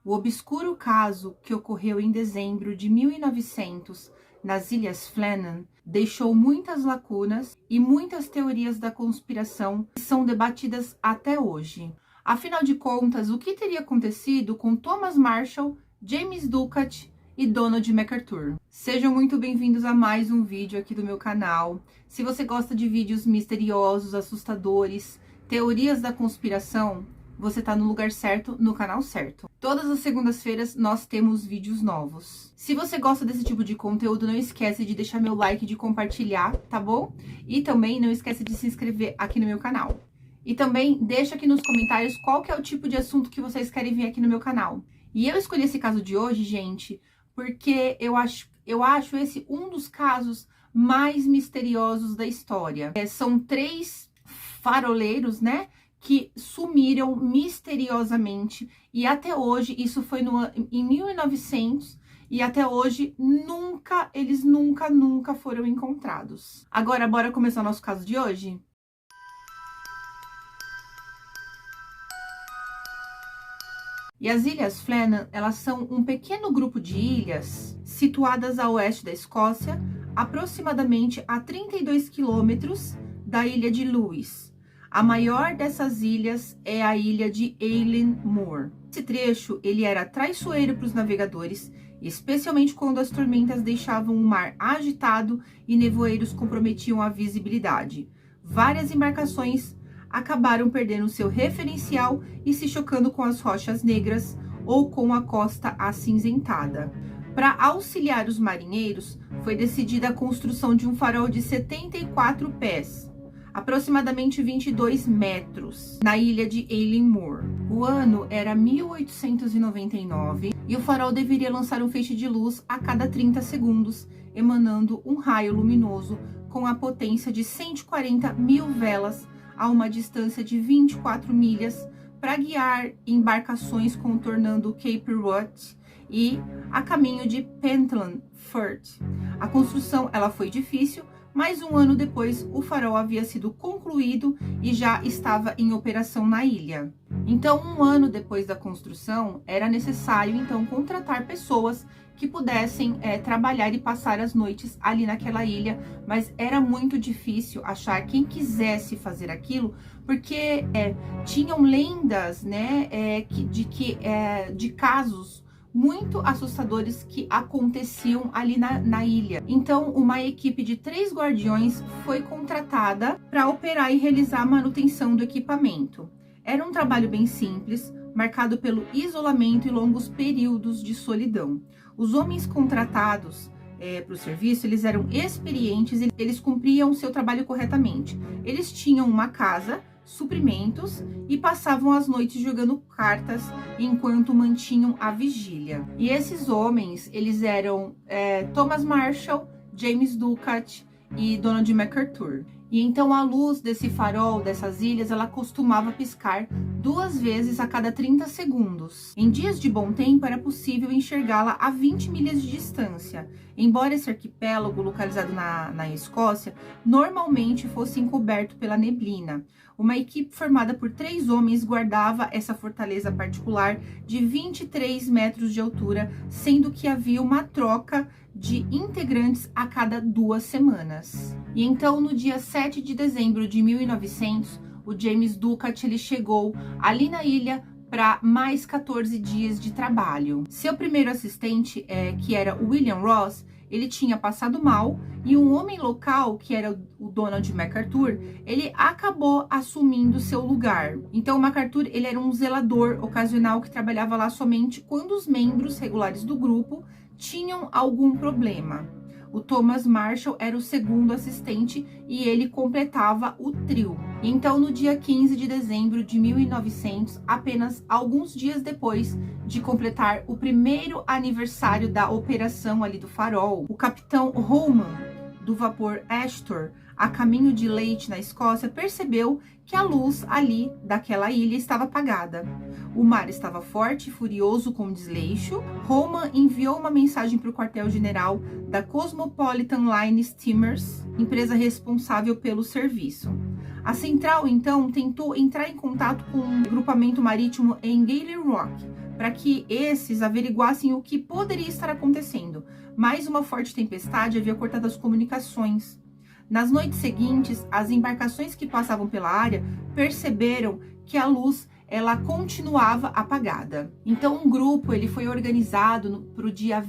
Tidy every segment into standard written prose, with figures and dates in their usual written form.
O obscuro caso que ocorreu em dezembro de 1900 nas Ilhas Flennan deixou muitas lacunas e muitas teorias da conspiração que são debatidas até hoje. Afinal de contas, o que teria acontecido com Thomas Marshall, James Ducat e Donald MacArthur? Sejam muito bem-vindos a mais um vídeo aqui do meu canal. Se você gosta de vídeos misteriosos, assustadores, teorias da conspiração, você tá no lugar certo, no canal certo. Todas as segundas-feiras nós temos vídeos novos. Se você gosta desse tipo de conteúdo, não esquece de deixar meu like, de compartilhar, tá bom? E também não esquece de se inscrever aqui no meu canal. E também deixa aqui nos comentários qual que é o tipo de assunto que vocês querem ver aqui no meu canal. E eu escolhi esse caso de hoje, gente, porque eu acho esse um dos casos mais misteriosos da história. São 3 faroleiros, né, que sumiram misteriosamente e até hoje, isso foi em 1900, e até hoje eles nunca foram encontrados. Agora, bora começar o nosso caso de hoje? E as Ilhas Flennan, elas são um pequeno grupo de ilhas situadas a oeste da Escócia, aproximadamente a 32 quilômetros da ilha de Lewis. A maior dessas ilhas é a ilha de Eilean Moor. Esse trecho ele era traiçoeiro para os navegadores, especialmente quando as tormentas deixavam o mar agitado e nevoeiros comprometiam a visibilidade. Várias embarcações acabaram perdendo seu referencial e se chocando com as rochas negras ou com a costa acinzentada. Para auxiliar os marinheiros, foi decidida a construção de um farol de 74 pés, aproximadamente 22 metros, na ilha de Eilean Moor. O ano era 1899 e o farol deveria lançar um feixe de luz a cada 30 segundos, emanando um raio luminoso com a potência de 140 mil velas a uma distância de 24 milhas para guiar embarcações contornando Cape Royds e a caminho de Pentland Firth. A construção ela foi difícil, mas um ano depois o farol havia sido concluído e já estava em operação na ilha. Então, um ano depois da construção, era necessário então contratar pessoas que pudessem trabalhar e passar as noites ali naquela ilha, mas era muito difícil achar quem quisesse fazer aquilo, porque tinham lendas, né, de casos muito assustadores que aconteciam ali na ilha. Então, uma equipe de 3 guardiões foi contratada para operar e realizar a manutenção do equipamento. Era um trabalho bem simples, marcado pelo isolamento e longos períodos de solidão. Os homens contratados para o serviço, eles eram experientes, eles cumpriam o seu trabalho corretamente. Eles tinham uma casa, suprimentos e passavam as noites jogando cartas enquanto mantinham a vigília. E esses homens, eles eram Thomas Marshall, James Ducat e Donald MacArthur. E então a luz desse farol, dessas ilhas, ela costumava piscar 2 vezes a cada 30 segundos. Em dias de bom tempo, era possível enxergá-la a 20 milhas de distância, embora esse arquipélago, localizado na Escócia, normalmente fosse encoberto pela neblina. Uma equipe formada por 3 homens guardava essa fortaleza particular de 23 metros de altura, sendo que havia uma troca de integrantes a cada 2 semanas. E então, no dia 7 de dezembro de 1900, o James Ducat ele chegou ali na ilha para mais 14 dias de trabalho. Seu primeiro assistente, que era o William Ross, ele tinha passado mal e um homem local, que era o Donald MacArthur, ele acabou assumindo seu lugar. Então, o MacArthur ele era um zelador ocasional que trabalhava lá somente quando os membros regulares do grupo tinham algum problema. O Thomas Marshall era o segundo assistente e ele completava o trio. Então, no dia 15 de dezembro de 1900, apenas alguns dias depois de completar o primeiro aniversário da operação ali do farol, o capitão Holman, do vapor Astor, a caminho de Leith, na Escócia, percebeu que a luz ali daquela ilha estava apagada. O mar estava forte e furioso com desleixo. Holman enviou uma mensagem para o quartel-general da Cosmopolitan Line Steamers, empresa responsável pelo serviço. A central, então, tentou entrar em contato com um agrupamento marítimo em Gale Rock para que esses averiguassem o que poderia estar acontecendo. Mais uma forte tempestade havia cortado as comunicações. Nas noites seguintes, as embarcações que passavam pela área perceberam que a luz ela continuava apagada. Então um grupo ele foi organizado no dia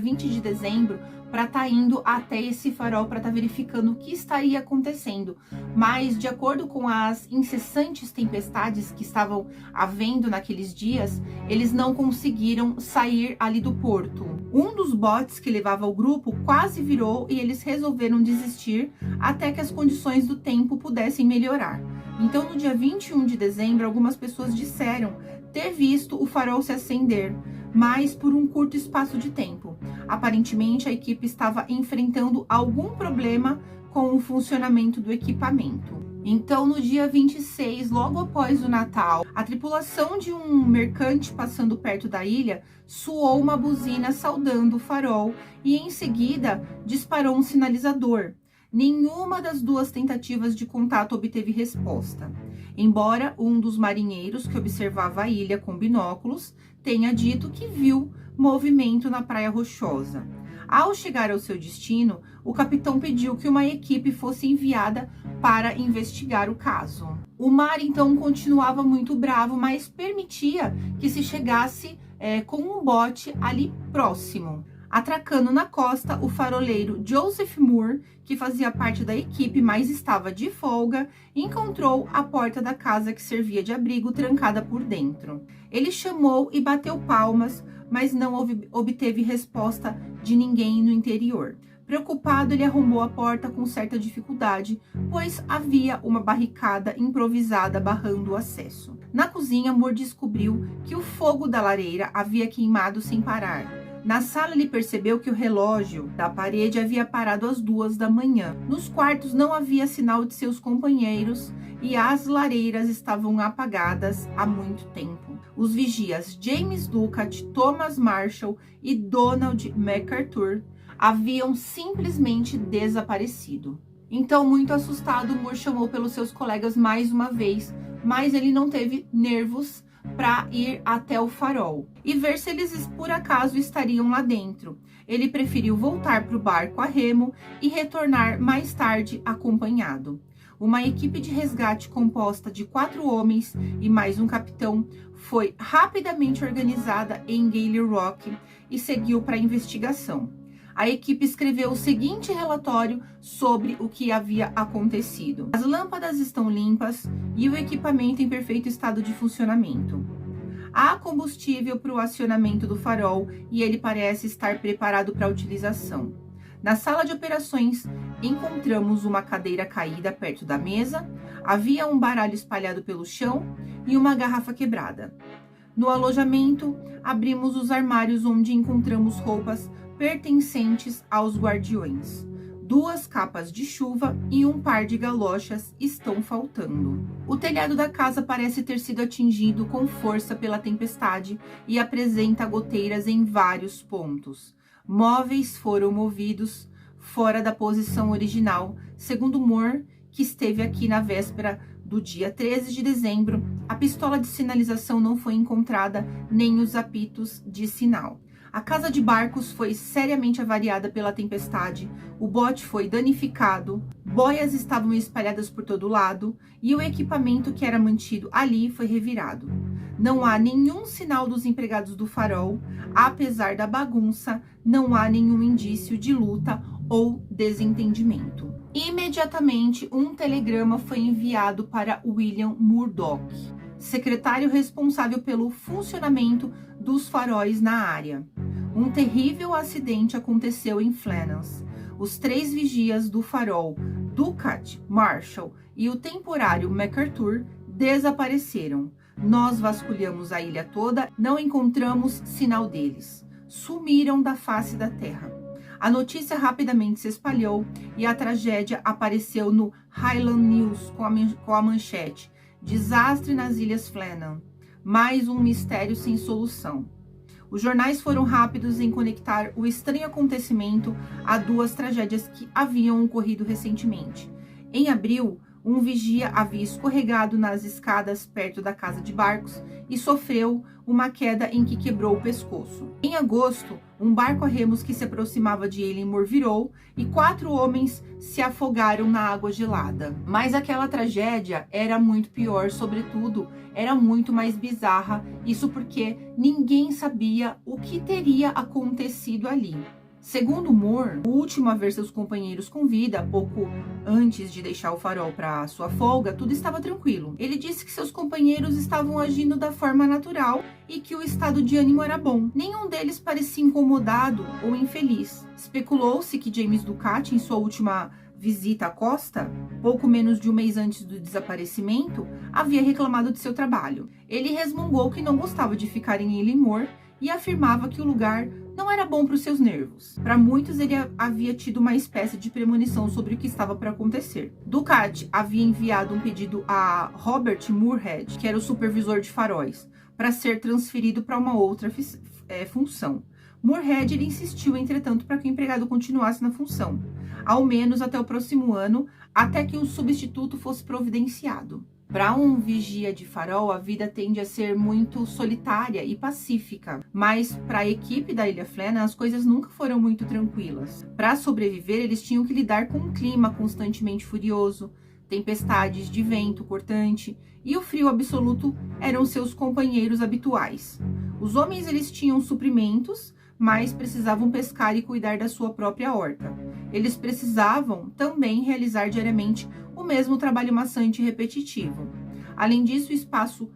20 de dezembro para estar indo até esse farol para estar verificando o que estaria acontecendo. Mas de acordo com as incessantes tempestades que estavam havendo naqueles dias, eles não conseguiram sair ali do porto. Um dos botes que levava o grupo quase virou e eles resolveram desistir até que as condições do tempo pudessem melhorar. Então, no dia 21 de dezembro, algumas pessoas disseram ter visto o farol se acender, mas por um curto espaço de tempo. Aparentemente, a equipe estava enfrentando algum problema com o funcionamento do equipamento. Então, no dia 26, logo após o Natal, a tripulação de um mercante passando perto da ilha soou uma buzina saudando o farol e, em seguida, disparou um sinalizador. Nenhuma das duas tentativas de contato obteve resposta, embora um dos marinheiros que observava a ilha com binóculos tenha dito que viu movimento na Praia Rochosa. Ao chegar ao seu destino, o capitão pediu que uma equipe fosse enviada para investigar o caso. O mar então continuava muito bravo, mas permitia que se chegasse com um bote ali próximo. Atracando na costa, o faroleiro Joseph Moore, que fazia parte da equipe, mas estava de folga, encontrou a porta da casa que servia de abrigo trancada por dentro. Ele chamou e bateu palmas, mas não obteve resposta de ninguém no interior. Preocupado, ele arrombou a porta com certa dificuldade, pois havia uma barricada improvisada barrando o acesso. Na cozinha, Moore descobriu que o fogo da lareira havia queimado sem parar. Na sala, ele percebeu que o relógio da parede havia parado às 2 da manhã. Nos quartos não havia sinal de seus companheiros e as lareiras estavam apagadas há muito tempo. Os vigias James Ducat, Thomas Marshall e Donald MacArthur haviam simplesmente desaparecido. Então, muito assustado, Moore chamou pelos seus colegas mais uma vez, mas ele não teve nervos para ir até o farol e ver se eles por acaso estariam lá dentro. Ele preferiu voltar para o barco a remo e retornar mais tarde acompanhado. Uma equipe de resgate composta de 4 homens e mais um capitão foi rapidamente organizada em Gale Rock e seguiu para a investigação. A equipe escreveu o seguinte relatório sobre o que havia acontecido. As lâmpadas estão limpas e o equipamento em perfeito estado de funcionamento. Há combustível para o acionamento do farol e ele parece estar preparado para utilização. Na sala de operações, encontramos uma cadeira caída perto da mesa, havia um baralho espalhado pelo chão e uma garrafa quebrada. No alojamento, abrimos os armários onde encontramos roupas pertencentes aos guardiões. 2 capas de chuva e um par de galochas estão faltando. O telhado da casa parece ter sido atingido com força pela tempestade e apresenta goteiras em vários pontos. Móveis foram movidos fora da posição original, segundo Moore, que esteve aqui na véspera do dia 13 de dezembro. A pistola de sinalização não foi encontrada, nem os apitos de sinal. A casa de barcos foi seriamente avariada pela tempestade, o bote foi danificado, boias estavam espalhadas por todo lado e o equipamento que era mantido ali foi revirado. Não há nenhum sinal dos empregados do farol, apesar da bagunça, não há nenhum indício de luta ou desentendimento. Imediatamente, um telegrama foi enviado para William Murdoch, secretário responsável pelo funcionamento dos faróis na área. Um terrível acidente aconteceu em Flannels. Os 3 vigias do farol, Ducat, Marshall e o temporário MacArthur, desapareceram. Nós vasculhamos a ilha toda, não encontramos sinal deles. Sumiram da face da terra. A notícia rapidamente se espalhou e a tragédia apareceu no Highland News com a manchete: Desastre nas Ilhas Flannel. Mais um mistério sem solução. Os jornais foram rápidos em conectar o estranho acontecimento a 2 tragédias que haviam ocorrido recentemente. Em abril, um vigia havia escorregado nas escadas perto da casa de barcos e sofreu uma queda em que quebrou o pescoço. Em agosto, um barco a remos que se aproximava de Eilean virou e 4 homens se afogaram na água gelada. Mas aquela tragédia era muito pior, sobretudo, era muito mais bizarra, isso porque ninguém sabia o que teria acontecido ali. Segundo Moore, o último a ver seus companheiros com vida, pouco antes de deixar o farol para sua folga, tudo estava tranquilo. Ele disse que seus companheiros estavam agindo da forma natural e que o estado de ânimo era bom. Nenhum deles parecia incomodado ou infeliz. Especulou-se que James Ducati, em sua última visita à costa, pouco menos de um mês antes do desaparecimento, havia reclamado de seu trabalho. Ele resmungou que não gostava de ficar em Eilean e afirmava que o lugar não era bom para os seus nervos. Para muitos, ele havia tido uma espécie de premonição sobre o que estava para acontecer. Ducati havia enviado um pedido a Robert Moorhead, que era o supervisor de faróis, para ser transferido para uma outra função. Moorhead ele insistiu, entretanto, para que o empregado continuasse na função, ao menos até o próximo ano, até que um substituto fosse providenciado. Para um vigia de farol, a vida tende a ser muito solitária e pacífica, mas para a equipe da Ilha Flanagan as coisas nunca foram muito tranquilas. Para sobreviver, eles tinham que lidar com um clima constantemente furioso, tempestades de vento cortante e o frio absoluto eram seus companheiros habituais. Os homens eles tinham suprimentos, mas precisavam pescar e cuidar da sua própria horta. Eles precisavam também realizar diariamente o mesmo trabalho maçante e repetitivo. Além disso, o espaço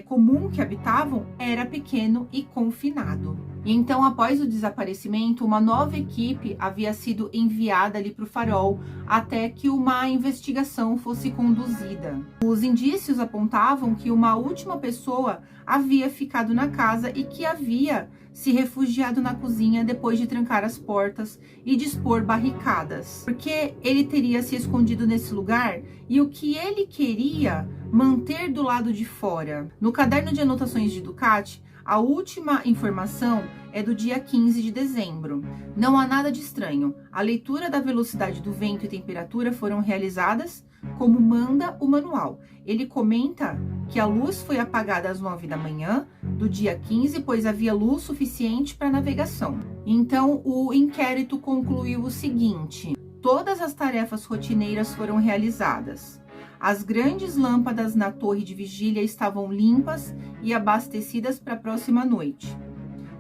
comum que habitavam era pequeno e confinado. E então, após o desaparecimento, uma nova equipe havia sido enviada ali para o farol até que uma investigação fosse conduzida. Os indícios apontavam que uma última pessoa havia ficado na casa e que havia se refugiado na cozinha depois de trancar as portas e dispor barricadas, porque ele teria se escondido nesse lugar e o que ele queria manter do lado de fora. No caderno de anotações de Ducati, a última informação é do dia 15 de dezembro. Não há nada de estranho. A leitura da velocidade do vento e temperatura foram realizadas como manda o manual. Ele comenta que a luz foi apagada às 9 da manhã do dia 15, pois havia luz suficiente para navegação. Então, o inquérito concluiu o seguinte: todas as tarefas rotineiras foram realizadas. As grandes lâmpadas na torre de vigília estavam limpas e abastecidas para a próxima noite.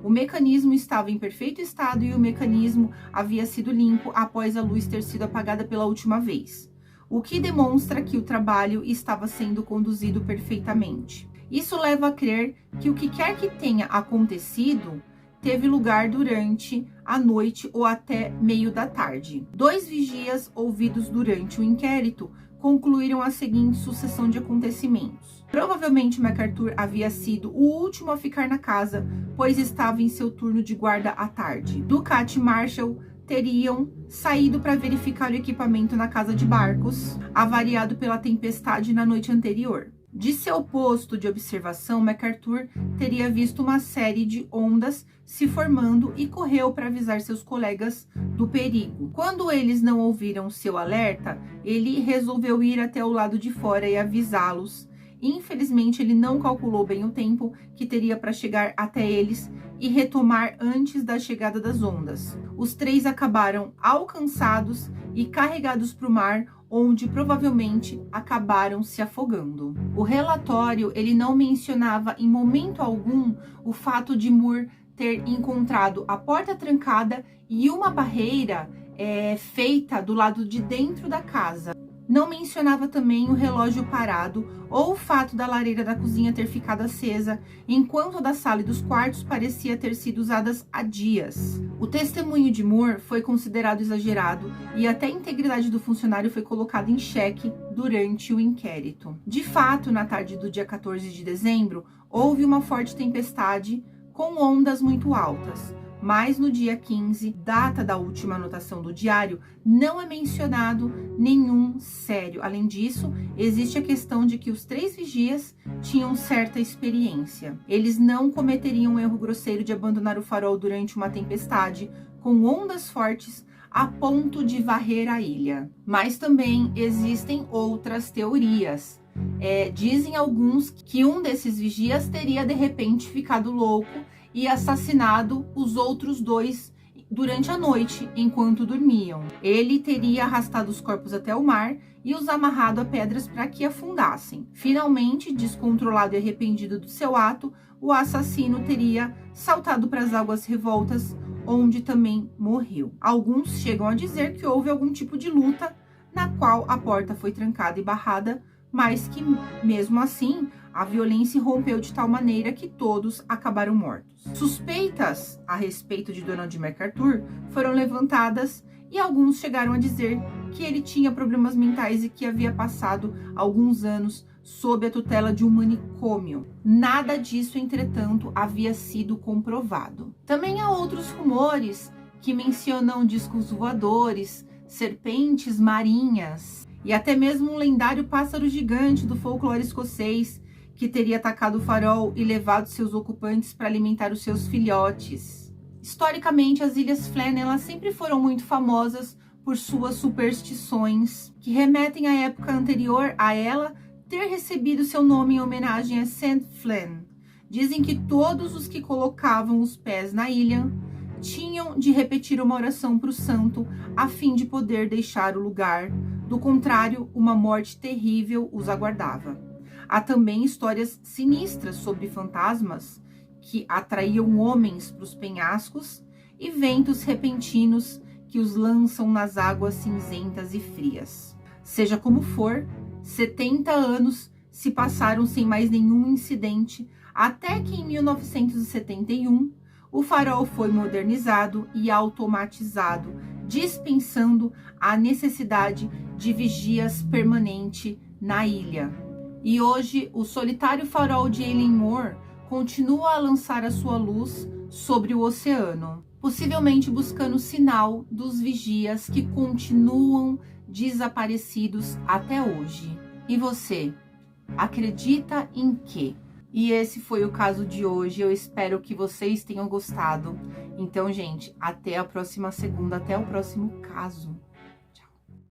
O mecanismo estava em perfeito estado e o mecanismo havia sido limpo após a luz ter sido apagada pela última vez, o que demonstra que o trabalho estava sendo conduzido perfeitamente. Isso leva a crer que o que quer que tenha acontecido teve lugar durante a noite ou até meio da tarde. 2 vigias ouvidos durante o inquérito concluíram a seguinte sucessão de acontecimentos. Provavelmente MacArthur havia sido o último a ficar na casa, pois estava em seu turno de guarda à tarde. Ducati e Marshall teriam saído para verificar o equipamento na casa de barcos, avariado pela tempestade na noite anterior. De seu posto de observação, MacArthur teria visto uma série de ondas se formando e correu para avisar seus colegas do perigo. Quando eles não ouviram seu alerta, ele resolveu ir até o lado de fora e avisá-los. Infelizmente, ele não calculou bem o tempo que teria para chegar até eles e retomar antes da chegada das ondas. Os 3 acabaram alcançados e carregados para o mar, onde provavelmente acabaram se afogando. O relatório ele não mencionava em momento algum o fato de Moore ter encontrado a porta trancada e uma barreira feita do lado de dentro da casa. Não mencionava também o relógio parado ou o fato da lareira da cozinha ter ficado acesa, enquanto a da sala e dos quartos parecia ter sido usadas há dias. O testemunho de Moore foi considerado exagerado e até a integridade do funcionário foi colocada em xeque durante o inquérito. De fato, na tarde do dia 14 de dezembro, houve uma forte tempestade com ondas muito altas. Mas no dia 15, data da última anotação do diário, não é mencionado nenhum sério. Além disso, existe a questão de que os 3 vigias tinham certa experiência. Eles não cometeriam um erro grosseiro de abandonar o farol durante uma tempestade com ondas fortes, a ponto de varrer a ilha. Mas também existem outras teorias. Dizem alguns que um desses vigias teria de repente ficado louco e assassinado os outros 2 durante a noite, enquanto dormiam. Ele teria arrastado os corpos até o mar e os amarrado a pedras para que afundassem. Finalmente, descontrolado e arrependido do seu ato, o assassino teria saltado para as águas revoltas, onde também morreu. Alguns chegam a dizer que houve algum tipo de luta, na qual a porta foi trancada e barrada, mas que, mesmo assim, a violência rompeu de tal maneira que todos acabaram mortos. Suspeitas a respeito de Donald MacArthur foram levantadas e alguns chegaram a dizer que ele tinha problemas mentais e que havia passado alguns anos sob a tutela de um manicômio. Nada disso, entretanto, havia sido comprovado. Também há outros rumores que mencionam discos voadores, serpentes marinhas e até mesmo um lendário pássaro gigante do folclore escocês que teria atacado o farol e levado seus ocupantes para alimentar os seus filhotes. Historicamente, as Ilhas Flann elas sempre foram muito famosas por suas superstições, que remetem à época anterior a ela ter recebido seu nome em homenagem a St. Flann. Dizem que todos os que colocavam os pés na ilha tinham de repetir uma oração para o santo a fim de poder deixar o lugar. Do contrário, uma morte terrível os aguardava. Há também histórias sinistras sobre fantasmas que atraíam homens para os penhascos e ventos repentinos que os lançam nas águas cinzentas e frias. Seja como for, 70 anos se passaram sem mais nenhum incidente, até que em 1971 o farol foi modernizado e automatizado, dispensando a necessidade de vigias permanente na ilha. E hoje, o solitário farol de Eilean Mor continua a lançar a sua luz sobre o oceano, possivelmente buscando sinal dos vigias que continuam desaparecidos até hoje. E você, acredita em quê? E esse foi o caso de hoje. Eu espero que vocês tenham gostado. Então, gente, até a próxima segunda, até o próximo caso.